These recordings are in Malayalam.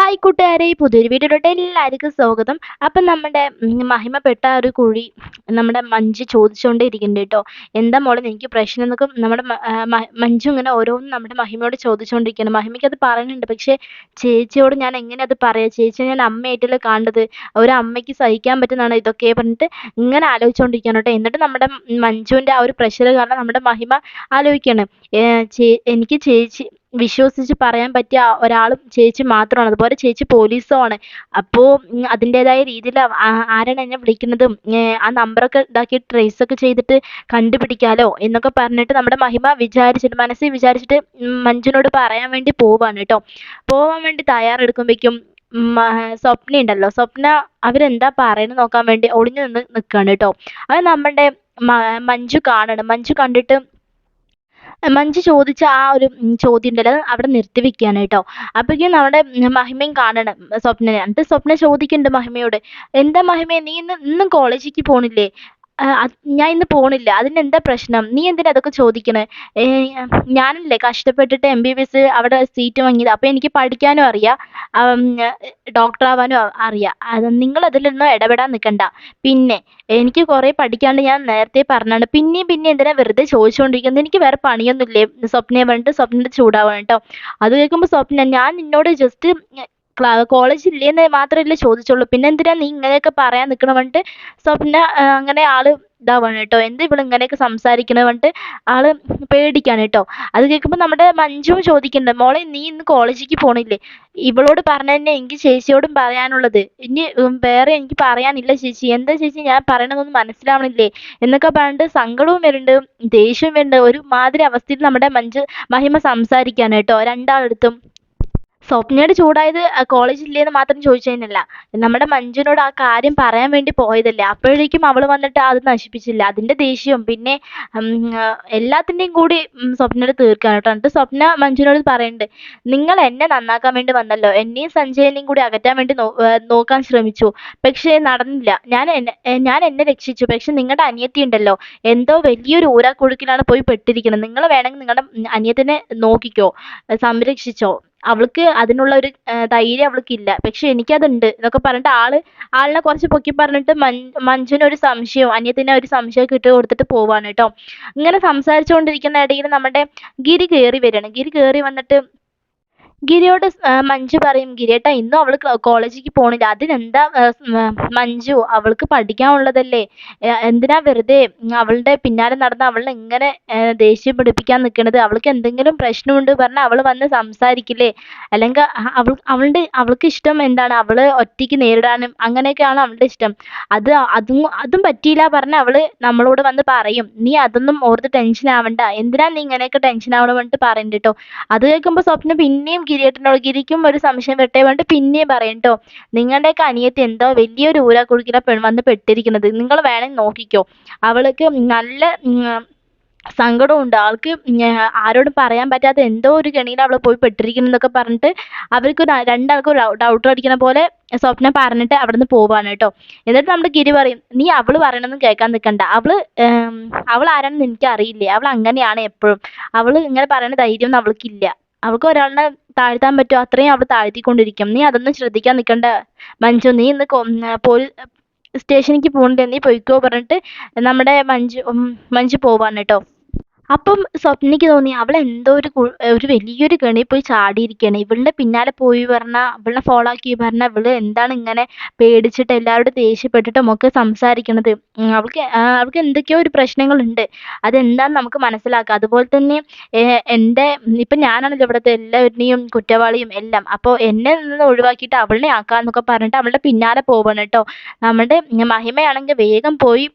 ഹായ് കൂട്ടുകാരെ, പുതിയൊരു വീഡിയോയിലോട്ട് എല്ലാവർക്കും സ്വാഗതം. അപ്പം നമ്മുടെ മഹിമപ്പെട്ട ആ ഒരു കുഴി നമ്മുടെ മഞ്ജു ചോദിച്ചുകൊണ്ടേ ഇരിക്കുന്നുണ്ട് കേട്ടോ. എന്താ മോളെ എനിക്ക് പ്രശ്നം എന്നൊക്കെ നമ്മുടെ മഞ്ജു ഇങ്ങനെ ഓരോന്നും നമ്മുടെ മഹിമയോട് ചോദിച്ചുകൊണ്ടിരിക്കുകയാണ്. മഹിമയ്ക്ക് അത് പറയുന്നുണ്ട്, പക്ഷേ ചേച്ചിയോട് ഞാൻ എങ്ങനെ അത് പറയാം? ചേച്ചിയെ ഞാൻ അമ്മയായിട്ടല്ലേ കാണേണ്ടത്. ഒരു അമ്മയ്ക്ക് സഹിക്കാൻ പറ്റുന്നതാണ് ഇതൊക്കെ പറഞ്ഞിട്ട് ഇങ്ങനെ ആലോചിച്ചുകൊണ്ടിരിക്കുകയാണ് കേട്ടോ. എന്നിട്ട് നമ്മുടെ മഞ്ജുവിൻ്റെ ആ ഒരു പ്രഷർ കാരണം നമ്മുടെ മഹിമ ആലോചിക്കുകയാണ്, എനിക്ക് ചേച്ചി വിശ്വസിച്ച് പറയാൻ പറ്റിയ ഒരാളും ചേച്ചി മാത്രമാണ്. അതുപോലെ ചേച്ചി പോലീസും ആണ്. അപ്പോൾ അതിൻ്റെതായ രീതിയിൽ ആരാണ് എന്നെ വിളിക്കുന്നതും ആ നമ്പറൊക്കെ ഇതാക്കി ട്രേസ് ഒക്കെ ചെയ്തിട്ട് കണ്ടുപിടിക്കാലോ എന്നൊക്കെ പറഞ്ഞിട്ട് നമ്മുടെ മഹിമ മനസ്സിൽ വിചാരിച്ചിട്ട് മഞ്ജുവിനോട് പറയാൻ വേണ്ടി പോവാണ് കേട്ടോ. പോവാൻ വേണ്ടി തയ്യാറെടുക്കുമ്പോഴേക്കും സ്വപ്ന ഉണ്ടല്ലോ, സ്വപ്ന അവരെന്താ പറയുന്നത് നോക്കാൻ വേണ്ടി ഒളിഞ്ഞു നിന്ന് നിൽക്കുകയാണ് കേട്ടോ. അത് നമ്മുടെ മഞ്ജു കാണണം. മഞ്ജു കണ്ടിട്ട് മഞ്ജു ചോദിച്ച ആ ഒരു ചോദ്യം ഉണ്ടല്ലോ, അത് അവിടെ നിർത്തി വെക്കുകയാണ് കേട്ടോ. അപ്പോഴേക്കും നമ്മുടെ മഹിമയും കാണണം സ്വപ്നനെ. എന്നിട്ട് സ്വപ്ന ചോദിക്കുന്നുണ്ട് മഹിമയോട്, എന്താ മഹിമേ നീ ഇന്നും കോളേജിലേക്ക് പോണില്ലേ? ഞാൻ ഇന്ന് പോണില്ല, അതിനെന്താ പ്രശ്നം? നീ എന്തിനാ അതൊക്കെ ചോദിക്കണേ? ഞാനല്ലേ കഷ്ടപ്പെട്ടിട്ട് MBBS അവിടെ സീറ്റ് വാങ്ങിയത്. അപ്പോൾ എനിക്ക് പഠിക്കാനും അറിയാം, ഡോക്ടർ ആവാനും അറിയാം. നിങ്ങൾ അതിലൊന്നും ഇടപെടാൻ നിൽക്കണ്ട. പിന്നെ എനിക്ക് കുറേ പഠിക്കാണ്ട് ഞാൻ നേരത്തെ പറഞ്ഞാണ്. പിന്നെയും പിന്നെ എന്തിനാ വെറുതെ ചോദിച്ചുകൊണ്ടിരിക്കുന്നത്? എനിക്ക് വേറെ പണിയൊന്നുമില്ലേ? സ്വപ്നയെ പറഞ്ഞിട്ട് സ്വപ്നയുടെ ചൂടാവാണ് കേട്ടോ. അത് കേൾക്കുമ്പോൾ സ്വപ്ന, ഞാൻ നിന്നോട് ജസ്റ്റ് കോളേജ് ഇല്ലേന്ന് മാത്രമല്ലേ ചോദിച്ചുള്ളൂ, പിന്നെ എന്തിനാ നീ ഇങ്ങനെയൊക്കെ പറയാൻ നിൽക്കണ പറഞ്ഞിട്ട് സ്വപ്ന അങ്ങനെ ആള് ഇതാവാണ് കേട്ടോ. എന്താ ഇവള് ഇങ്ങനെയൊക്കെ സംസാരിക്കണ പറഞ്ഞിട്ട് ആള് പേടിക്കാണ് കേട്ടോ. അത് കേൾക്കുമ്പോൾ നമ്മുടെ മഞ്ജുവും ചോദിക്കുന്നുണ്ട്, മോളെ നീ ഇന്ന് കോളേജിലേക്ക് പോണില്ലേ? ഇവളോട് പറഞ്ഞ തന്നെ എനിക്ക് ചേച്ചിയോടും പറയാനുള്ളത്. ഇനി വേറെ എനിക്ക് പറയാനില്ല ചേച്ചി. എന്താ ചേച്ചി ഞാൻ പറയണതൊന്നും മനസ്സിലാവണില്ലേ എന്നൊക്കെ പറഞ്ഞിട്ട് സങ്കടവും വരുന്നുണ്ട്, ദേഷ്യവും വരുന്നുണ്ട്. ഒരു മാതിരി അവസ്ഥയിൽ നമ്മുടെ മഹിമ സംസാരിക്കാണ് കേട്ടോ രണ്ടാളടുത്തും. സ്വപ്നയോട് ചൂടായത് കോളേജില്ലേന്ന് മാത്രം ചോദിച്ചതിനല്ല, നമ്മുടെ മഞ്ജുവിനോട് ആ കാര്യം പറയാൻ വേണ്ടി പോയതല്ലേ. അപ്പോഴേക്കും അവൾ വന്നിട്ട് അത് നശിപ്പിച്ചില്ല. അതിൻ്റെ ദേഷ്യവും പിന്നെ എല്ലാത്തിൻ്റെയും കൂടി സ്വപ്നയോട് തീർക്കാണ് കേട്ടോ. എന്നിട്ട് സ്വപ്ന മഞ്ജുവിനോട് പറയുന്നുണ്ട്, നിങ്ങൾ എന്നെ നന്നാക്കാൻ വേണ്ടി വന്നല്ലോ, എന്നെയും സഞ്ജയനെയും കൂടി അകറ്റാൻ വേണ്ടി നോക്കാൻ ശ്രമിച്ചു, പക്ഷേ നടന്നില്ല. ഞാൻ എന്നെ രക്ഷിച്ചു, പക്ഷെ നിങ്ങളുടെ അനിയത്തി ഉണ്ടല്ലോ, എന്തോ വലിയൊരു ഊരാക്കുടുക്കിലാണ് പോയി പെട്ടിരിക്കുന്നത്. നിങ്ങൾ വേണമെങ്കിൽ നിങ്ങളുടെ അനിയത്തിനെ നോക്കിക്കോ, സംരക്ഷിച്ചോ. അവൾക്ക് അതിനുള്ള ഒരു ധൈര്യം അവൾക്കില്ല, പക്ഷെ എനിക്കതുണ്ട് എന്നൊക്കെ പറഞ്ഞിട്ട് ആളിനെ കുറച്ച് പൊക്കി പറഞ്ഞിട്ട് മഞ്ജുവിന് ഒരു സംശയവും അനിയത്തിനെ ഒരു സംശയമൊക്കെ ഇട്ട് കൊടുത്തിട്ട് പോവാണ് കേട്ടോ. ഇങ്ങനെ സംസാരിച്ചുകൊണ്ടിരിക്കുന്ന ഇടയിൽ നമ്മുടെ ഗിരി കയറി വരികയാണ്. ഗിരി കയറി വന്നിട്ട് ഗിരിയോട് മഞ്ജു പറയും, ഗിരിയേട്ടാ ഇന്നും അവള് കോളേജിലേക്ക് പോണില്ല. അതിനെന്താ മഞ്ജു, അവൾക്ക് പഠിക്കാനുള്ളതല്ലേ, എന്തിനാ വെറുതെ അവളുടെ പിന്നാലെ നടന്ന് അവളെ ഇങ്ങനെ ദേഷ്യം പിടിപ്പിക്കാൻ നിൽക്കണത്? അവൾക്ക് എന്തെങ്കിലും പ്രശ്നമുണ്ട് പറഞ്ഞാൽ അവൾ വന്ന് സംസാരിക്കില്ലേ? അല്ലെങ്കിൽ അവൾക്ക് ഇഷ്ടം എന്താണ്? അവള് ഒറ്റയ്ക്ക് നേരിടാനും അങ്ങനെയൊക്കെയാണ് അവളുടെ ഇഷ്ടം. അതും പറ്റിയില്ല പറഞ്ഞാൽ അവള് നമ്മളോട് വന്ന് പറയും. നീ അതൊന്നും ഓർത്ത് ടെൻഷൻ ആവണ്ട, എന്തിനാ നീ ഇങ്ങനെയൊക്കെ ടെൻഷൻ ആവണം പറഞ്ഞിട്ട് പറയുന്നുണ്ട് കേട്ടോ. അത് കേൾക്കുമ്പോൾ സ്വപ്നം പിന്നെയും ഗിരിക്കും ഒരു സംശയം വരട്ടെ പറഞ്ഞിട്ട് പിന്നെയും പറയും കേട്ടോ, നിങ്ങളുടെയൊക്കെ അനിയത്തി എന്തോ വലിയൊരു ഊരാക്കുടുക്കിലാണ് വന്ന് പെട്ടിരിക്കുന്നത്, നിങ്ങൾ വേണമെങ്കിൽ നോക്കിക്കോ. അവൾക്ക് നല്ല സങ്കടമുണ്ട്. ആൾക്ക് ആരോടും പറയാൻ പറ്റാത്ത എന്തോ ഒരു കെണിയിൽ അവൾ പോയി പെട്ടിരിക്കുന്നതൊക്കെ പറഞ്ഞിട്ട് അവർക്ക് രണ്ടാൾക്കും ഡൗട്ട് അടിക്കണ പോലെ സ്വപ്നം പറഞ്ഞിട്ട് അവിടുന്ന് പോവാണ് കേട്ടോ. എന്നിട്ട് നമ്മുടെ ഗിരി പറയും, നീ അവള് പറയണതൊന്നും കേൾക്കാൻ നിൽക്കണ്ട. അവൾ ആരാണെന്ന് എനിക്ക് അറിയില്ലേ, അവൾ അങ്ങനെയാണ് എപ്പോഴും. അവള് ഇങ്ങനെ പറയുന്ന ധൈര്യമൊന്നും അവൾക്കില്ല. അവൾക്ക് ഒരാളിനെ താഴ്ത്താൻ പറ്റുമോ അത്രയും അവൾ താഴ്ത്തിക്കൊണ്ടിരിക്കും. നീ അതൊന്നും ശ്രദ്ധിക്കാൻ നിൽക്കണ്ട മഞ്ജു, നീ ഇന്ന് സ്റ്റേഷനിലേക്ക് പോകണ്ടേ, നീ പൊയ്ക്കോ പറഞ്ഞിട്ട് നമ്മുടെ മഞ്ജു പോവാണ് കേട്ടോ. അപ്പം സ്വപ്നയ്ക്ക് തോന്നി അവൾ എന്തോ ഒരു വലിയൊരു കെണിയിൽ പോയി ചാടിയിരിക്കുകയാണ്. ഇവളുടെ പിന്നാലെ പോയി പറഞ്ഞാൽ, ഇവളെ ഫോളോ ആക്കി പറഞ്ഞാൽ ഇവള് എന്താണ് ഇങ്ങനെ പേടിച്ചിട്ട് എല്ലാവരോടും ദേഷ്യപ്പെട്ടിട്ടും ഒക്കെ സംസാരിക്കണത്? അവൾക്ക് എന്തൊക്കെയോ ഒരു പ്രശ്നങ്ങളുണ്ട്. അതെന്താന്ന് നമുക്ക് മനസ്സിലാക്കാം. അതുപോലെ തന്നെ ഇപ്പം ഞാനാണല്ലോ ഇവിടുത്തെ എല്ലാവരുടെയും കുറ്റവാളിയും എല്ലാം. അപ്പോൾ എന്നെ നിന്ന് ഒഴിവാക്കിയിട്ട് അവളിനെ ആക്കാന്നൊക്കെ പറഞ്ഞിട്ട് അവളുടെ പിന്നാലെ പോവാണ് കേട്ടോ. നമ്മുടെ മഹിമയാണെങ്കിൽ വേഗം പോയി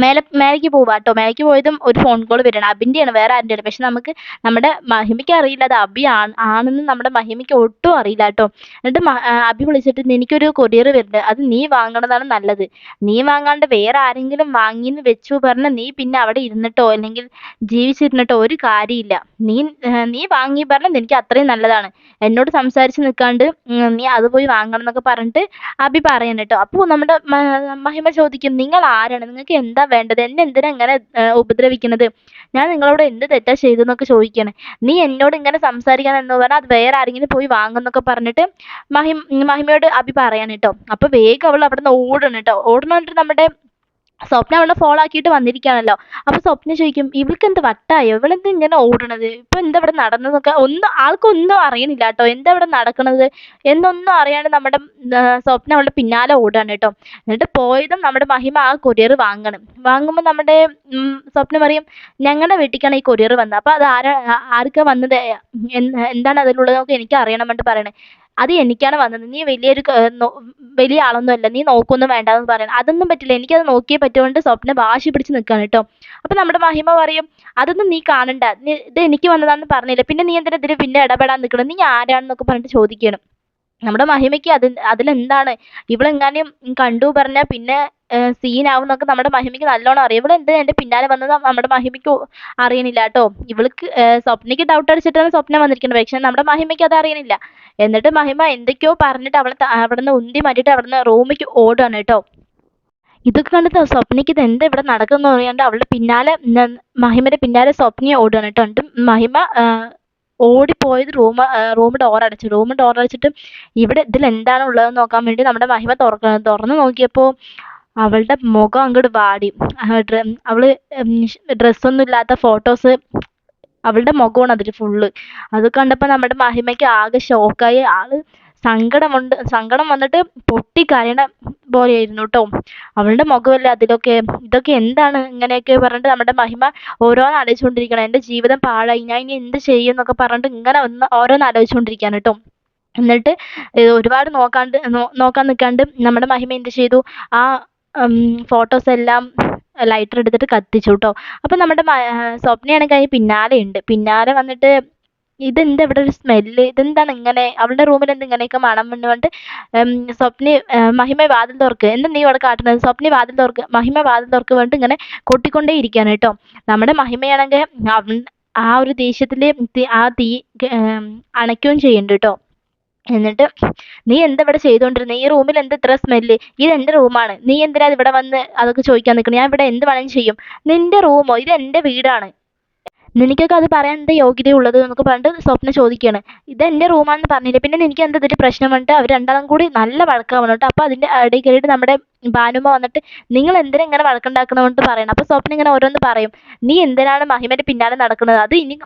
മേലേക്ക് പോവാ കേട്ടോ. മേലേക്ക് പോയതും ഒരു ഫോൺ കോൾ വരണം. അബിൻ്റെയാണ്, വേറെ ആരുടെയാണ്. പക്ഷെ നമ്മുടെ മഹിമയ്ക്ക് അറിയില്ല അത് അബി ആണെന്ന് നമ്മുടെ മഹിമയ്ക്ക് ഒട്ടും അറിയില്ല കേട്ടോ. എന്നിട്ട് അബി വിളിച്ചിട്ട്, എനിക്കൊരു കൊറിയർ വരുന്നുണ്ട്, അത് നീ വാങ്ങണതാണ് നല്ലത്. നീ വാങ്ങാണ്ട് വേറെ ആരെങ്കിലും വാങ്ങിയെന്ന് വെച്ചു പറഞ്ഞാൽ നീ പിന്നെ അവിടെ ഇരുന്നിട്ടോ അല്ലെങ്കിൽ ജീവിച്ചിരുന്നിട്ടോ ഒരു കാര്യമില്ല. നീ വാങ്ങി പറഞ്ഞാൽ എനിക്ക് അത്രയും നല്ലതാണ്. എന്നോട് സംസാരിച്ച് നിൽക്കാണ്ട് നീ അത് പോയി വാങ്ങണം എന്നൊക്കെ പറഞ്ഞിട്ട് അബി പറയണം കേട്ടോ. അപ്പോൾ നമ്മുടെ മഹിമ ചോദിക്കും, നിങ്ങൾ ആരാണ്? നിങ്ങൾക്ക് എന്താ വേണ്ടത്? എന്നെ എന്തിനാ ഇങ്ങനെ ഉപദ്രവിക്കുന്നത്? ഞാൻ നിങ്ങളോട് എന്ത് തെറ്റാ ചെയ്തതെന്നൊക്കെ ചോദിക്കാണ്. നീ എന്നോട് ഇങ്ങനെ സംസാരിക്കാൻ എന്ന് പറഞ്ഞാൽ അത് വേറെ ആരെങ്കിലും പോയി വാങ്ങുന്നൊക്കെ പറഞ്ഞിട്ട് മഹിമയോട് അഭി പറയാണ് ട്ടോ. അപ്പൊ വേഗം അവൾ അവിടുന്ന് ഓടാണ് ട്ടോ. ഓടുന്ന നമ്മുടെ സ്വപ്ന അവളെ ഫോളോ ആക്കിയിട്ട് വന്നിരിക്കുകയാണല്ലോ. അപ്പൊ സ്വപ്ന ചോദിക്കും, ഇവൾക്ക് എന്ത് വട്ടായോ, ഇവളെന്ത് ഇങ്ങനെ ഓടണത്, ഇപ്പൊ എന്താ ഇവിടെ നടന്നതൊക്കെ ഒന്നും ആൾക്കൊന്നും അറിയണില്ല കേട്ടോ, എന്താ ഇവിടെ നടക്കണത് എന്നൊന്നും അറിയാണ്ട് നമ്മുടെ സ്വപ്ന അവളുടെ പിന്നാലെ ഓടാണ് കേട്ടോ. എന്നിട്ട് പോയതും നമ്മുടെ മഹിമ ആ കൊറിയർ വാങ്ങുമ്പോൾ നമ്മുടെ സ്വപ്ന പറയും, ഞങ്ങളുടെ വീട്ടിലേക്കാണ് ഈ കൊറിയർ വന്നത്, അപ്പൊ അത് ആർക്കാ വന്നത്, എന്താണ് അതിലുള്ളതൊക്കെ എനിക്ക് അറിയണം എന്നിട്ട് പറയണേ. അത് എനിക്കാണ് വന്നത്, നീ വലിയ ആളൊന്നുമല്ല, നീ നോക്കൊന്നും വേണ്ടാന്ന് പറയണം. അതൊന്നും പറ്റില്ല, എനിക്കത് നോക്കിയേ പറ്റുകൊണ്ട് സ്വപ്നം വാശി പിടിച്ച് നിൽക്കുകയാണ് കേട്ടോ. അപ്പൊ നമ്മുടെ മഹിമ പറയും, അതൊന്നും നീ കാണണ്ട, ഇത് എനിക്ക് വന്നതാണെന്ന് പറഞ്ഞില്ല, പിന്നെ നീ എന്തിനാ ഇതിൽ പിന്നെ ഇടപെടാൻ നിൽക്കണം, നീ ആരാണെന്നൊക്കെ പറഞ്ഞിട്ട് ചോദിക്കണം. നമ്മുടെ മഹിമയ്ക്ക് അതിലെന്താണ്, ഇവളെങ്ങാനും കണ്ടു പറഞ്ഞാൽ പിന്നെ സീനാവും എന്നൊക്കെ നമ്മുടെ മഹിമയ്ക്ക് നല്ലോണം അറിയാം. ഇവളെന്തിനാ എൻ്റെ പിന്നാലെ വന്നത് നമ്മുടെ മഹിമയ്ക്ക് അറിയണില്ല കേട്ടോ. ഇവൾക്ക് സ്വപ്നയ്ക്ക് ഡൗട്ട് അടിച്ചിട്ടാണ് സ്വപ്നം വന്നിരിക്കുന്നത്, പക്ഷെ നമ്മുടെ മഹിമയ്ക്ക് അത് അറിയണില്ല. എന്നിട്ട് മഹിമ എന്തൊക്കെയോ പറഞ്ഞിട്ട് അവിടുന്ന് ഉന്തി മാറ്റിയിട്ട് അവിടുന്ന് റൂമിലേക്ക് ഓടുകയാണ് കേട്ടോ. ഇതൊക്കെ കണ്ടിട്ട് സ്വപ്നയ്ക്ക് ഇത് എന്താ ഇവിടെ നടക്കുന്നു പറയാണ്ട് അവളുടെ പിന്നാലെ മഹിമയുടെ പിന്നാലെ സ്വപ്നയെ ഓടുകയാണ് കേട്ടോ. എന്നിട്ട് മഹിമ ഓടിപ്പോയത് റൂം ഡോർ അടച്ചിട്ട് ഇവിടെ ഇതിൽ എന്താണ് ഉള്ളതെന്ന് നോക്കാൻ വേണ്ടി നമ്മുടെ മഹിമ തുറന്നു നോക്കിയപ്പോൾ അവളുടെ മുഖം അങ്ങോട്ട് വാടി. അവള് ഡ്രസ്സൊന്നും ഇല്ലാത്ത ഫോട്ടോസ്, അവളുടെ മുഖമാണ് അതിൽ ഫുള്ള്. അത് കണ്ടപ്പോൾ നമ്മുടെ മഹിമയ്ക്ക് ആകെ ഷോക്കായി. ആള് സങ്കടം വന്നിട്ട് പൊട്ടിക്കരയണ പോലെയായിരുന്നു കേട്ടോ. അവളുടെ മുഖമല്ലേ അതിലൊക്കെ, ഇതൊക്കെ എന്താണ് ഇങ്ങനെയൊക്കെ പറഞ്ഞിട്ട് നമ്മുടെ മഹിമ ഓരോന്ന് ആലോചിച്ചുകൊണ്ടിരിക്കണം. എൻ്റെ ജീവിതം പാഴായി, ഞാൻ ഇനി എന്ത് ചെയ്യും എന്നൊക്കെ പറഞ്ഞിട്ട് ഇങ്ങനെ ഓരോന്ന് ആലോചിച്ചുകൊണ്ടിരിക്കുകയാണ് കേട്ടോ. എന്നിട്ട് ഒരുപാട് നോക്കാൻ നിൽക്കാണ്ട് നമ്മുടെ മഹിമ എന്ത് ചെയ്തു, ആ ഫോട്ടോസ് എല്ലാം ലൈറ്റർ എടുത്തിട്ട് കത്തിച്ചു കേട്ടോ. അപ്പം നമ്മുടെ സ്വപ്നയാണെങ്കിൽ അതിന് പിന്നാലെ വന്നിട്ട്, ഇതെന്താ ഇവിടെ ഒരു സ്മെല്ല്, ഇതെന്താണ് ഇങ്ങനെ, അവളുടെ റൂമിൽ എന്ത് ഇങ്ങനെയൊക്കെ മണം എന്ന് പറഞ്ഞിട്ട് മഹിമ വാതിൽ തുറക്ക്, എന്താ നീ ഇവിടെ കാട്ടുന്നത്, സ്വപ്ന വാതിൽ തുറക്ക്, മഹിമ വാതിൽ തുറക്ക് പറഞ്ഞിട്ട് ഇങ്ങനെ കൊട്ടിക്കൊണ്ടേ ഇരിക്കുകയാണ് കേട്ടോ. നമ്മുടെ മഹിമയാണെങ്കിൽ ആ ഒരു ദേഷ്യത്തിൽ ആ തീ അണയ്ക്കുകയും ചെയ്യുന്നുണ്ട് കേട്ടോ. എന്നിട്ട്, നീ എന്താ ഇവിടെ ചെയ്തുകൊണ്ടിരുന്നത്, ഈ റൂമിൽ എന്താ ഇത്ര സ്മെല്ല്, ഇത് എൻ്റെ റൂമാണ്, നീ എന്തിനാ ഇവിടെ വന്ന് അതൊക്കെ ചോദിക്കാൻ നിൽക്കണം, ഞാൻ ഇവിടെ എന്ത് വേണമെങ്കിലും ചെയ്യും, നിൻ്റെ റൂമോ, ഇത് എൻ്റെ വീടാണ്, നിനക്കൊക്കെ അത് പറയാൻ എന്താ യോഗ്യതയുള്ളത് എന്നൊക്കെ പറഞ്ഞിട്ട് സ്വപ്ന ചോദിക്കുകയാണ്. ഇത് എൻ്റെ റൂമാണെന്ന് പറഞ്ഞില്ല, പിന്നെ നിനക്ക് എന്താ ഇതിൽ പ്രശ്നം വന്നിട്ട് അവർ രണ്ടാളും കൂടി നല്ല വഴക്കാവണം കേട്ടോ. അപ്പോൾ അതിൻ്റെ ഇടയിൽ കയറിയിട്ട് നമ്മുടെ ഭാനുമ്മ വന്നിട്ട്, നിങ്ങൾ എന്തിനാ ഇങ്ങനെ വഴക്കുണ്ടാക്കണമെന്നിട്ട് പറയണം. അപ്പോൾ സ്വപ്ന ഇങ്ങനെ ഓരോന്ന് പറയും, നീ എന്തിനാണ് മഹിമൻ്റെ പിന്നാലെ നടക്കുന്നത്, അത് ഇനി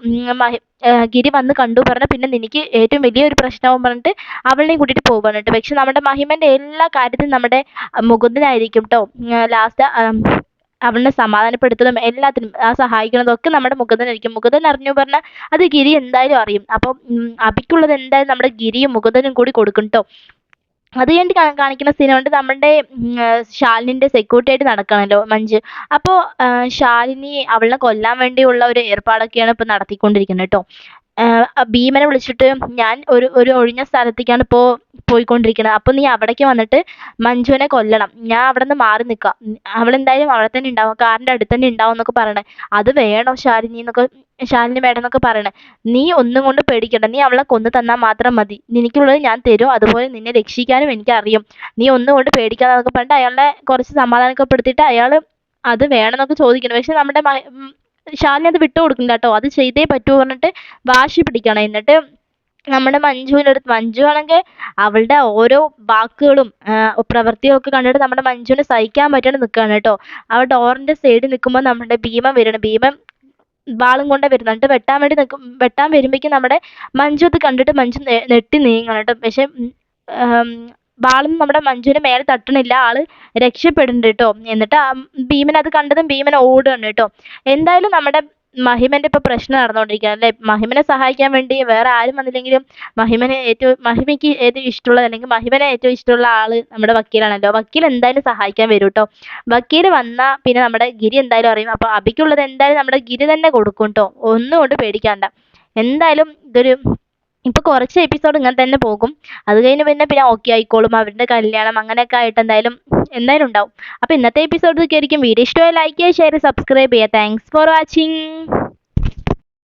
ഗിരി വന്ന് കണ്ടു പറഞ്ഞാൽ പിന്നെ നിനക്ക് ഏറ്റവും വലിയൊരു പ്രശ്നമാവും പറഞ്ഞിട്ട് അവളെയും കൂട്ടിയിട്ട് പോകുവാണ് കേട്ടോ. പക്ഷെ നമ്മുടെ മഹിമൻ്റെ എല്ലാ കാര്യത്തിലും നമ്മുടെ മുകുന്ദനായിരിക്കും കേട്ടോ ലാസ്റ്റ് അവളെ സമാധാനപ്പെടുത്തലും എല്ലാത്തിനും സഹായിക്കുന്നതൊക്കെ നമ്മുടെ മുകുന്ദനായിരിക്കും. മുകുന്ദൻ അറിഞ്ഞു പറഞ്ഞാൽ അത് ഗിരി എന്തായാലും അറിയും. അപ്പം അഭിക്കുള്ളത് എന്തായാലും നമ്മുടെ ഗിരിയും മുകുന്ദനും കൂടി കൊടുക്കും കേട്ടോ. അത് കഴിഞ്ഞിട്ട് കാണിക്കുന്ന സീൻ കൊണ്ട് നമ്മുടെ ശാലിനിൻ്റെ സെക്യൂരിറ്റി ആയിട്ട് നടക്കുകയാണല്ലോ മഞ്ജു. അപ്പോൾ ശാലിനി അവളെ കൊല്ലാൻ വേണ്ടിയുള്ള ഒരു ഏർപ്പാടൊക്കെയാണ് ഇപ്പോൾ നടത്തിക്കൊണ്ടിരിക്കുന്നത് കേട്ടോ. ഭീമനെ വിളിച്ചിട്ട്, ഞാൻ ഒരു ഒഴിഞ്ഞ സ്ഥലത്തേക്കാണ് ഇപ്പോൾ പോയിക്കൊണ്ടിരിക്കുന്നത്, അപ്പോൾ നീ അവിടേക്ക് വന്നിട്ട് മഞ്ജുവിനെ കൊല്ലണം, ഞാൻ അവിടെ നിന്ന് മാറി നിൽക്കാം, അവളെന്തായാലും അവിടെ തന്നെ ഉണ്ടാവും, കാറിൻ്റെ അടുത്ത് തന്നെ ഉണ്ടാവും എന്നൊക്കെ പറയണേ. അത് വേണോ ശാലിനി വേണം എന്നൊക്കെ പറയണേ. നീ ഒന്നും കൊണ്ട് പേടിക്കണ്ട, നീ അവളെ കൊന്നു തന്നാൽ മാത്രം മതി, നിനക്കുള്ളത് ഞാൻ തരും, അതുപോലെ നിന്നെ രക്ഷിക്കാനും എനിക്കറിയും, നീ ഒന്നും കൊണ്ട് പേടിക്കാന്നൊക്കെ പറഞ്ഞിട്ട് അയാളെ കുറച്ച് സമാധാനപ്പെടുത്തിയിട്ട് അയാൾ അത് വേണമെന്നൊക്കെ ചോദിക്കണം. പക്ഷെ നമ്മുടെ ശാലിനി അത് വിട്ടു കൊടുക്കില്ല കേട്ടോ, അത് ചെയ്തേ പറ്റൂ പറഞ്ഞിട്ട് വാശി പിടിക്കണം. എന്നിട്ട് നമ്മുടെ മഞ്ജു ആണെങ്കിൽ അവളുടെ ഓരോ വാക്കുകളും പ്രവൃത്തിയും ഒക്കെ കണ്ടിട്ട് നമ്മുടെ മഞ്ജുവിന് സഹിക്കാൻ പറ്റാണ്ട് നിൽക്കുകയാണ് കേട്ടോ. അവൾ ഡോറിൻ്റെ സൈഡിൽ നിൽക്കുമ്പോൾ നമ്മുടെ ഭീമൻ വാളും കൊണ്ടേ വരുന്നത്. എന്നിട്ട് വെട്ടാൻ വരുമ്പോഴേക്കും നമ്മുടെ മഞ്ജു അത് കണ്ടിട്ട് മഞ്ജു നെട്ടി നീങ്ങണം കേട്ടോ. പക്ഷെ വാളൊന്നും നമ്മുടെ മഞ്ജുവിൻ്റെ മേലെ തട്ടണില്ല, ആള് രക്ഷപ്പെടുന്നുണ്ട് കേട്ടോ. എന്നിട്ട് ഭീമൻ അത് കണ്ടതും ഭീമൻ ഓടുകയാണ് കേട്ടോ. എന്തായാലും നമ്മുടെ മഹിമൻ്റെ ഇപ്പോൾ പ്രശ്നം നടന്നുകൊണ്ടിരിക്കുകയാണ് അല്ലേ. മഹിമനെ സഹായിക്കാൻ വേണ്ടി വേറെ ആരും വന്നില്ലെങ്കിലും മഹിമയ്ക്ക് ഏറ്റവും ഇഷ്ടമുള്ളത്, അല്ലെങ്കിൽ മഹിമനെ ഏറ്റവും ഇഷ്ടമുള്ള ആള് നമ്മുടെ വക്കീലാണല്ലോ. വക്കീൽ എന്തായാലും സഹായിക്കാൻ വരും കേട്ടോ. വക്കീൽ വന്നാൽ പിന്നെ നമ്മുടെ ഗിരി എന്തായാലും അറിയും. അപ്പോൾ അഭിക്കുള്ളത് എന്തായാലും നമ്മുടെ ഗിരി തന്നെ കൊടുക്കും കേട്ടോ, ഒന്നും കൊണ്ട് പേടിക്കാണ്ട. എന്തായാലും ഇപ്പോൾ കുറച്ച് എപ്പിസോഡ് ഇങ്ങനെ തന്നെ പോകും. അത് കഴിഞ്ഞ് പിന്നെ ഓക്കെ ആയിക്കോളും, അവരുടെ കല്യാണം അങ്ങനെയൊക്കെ ആയിട്ട് എന്തായാലും ഉണ്ടാവും. അപ്പോൾ ഇന്നത്തെ എപ്പിസോഡ് ഒക്കെ ആയിരിക്കും. വീഡിയോ ഇഷ്ടമായി ലൈക്ക് ചെയ്യുക, ഷെയർ, സബ്സ്ക്രൈബ് ചെയ്യുക. Thanks for watching.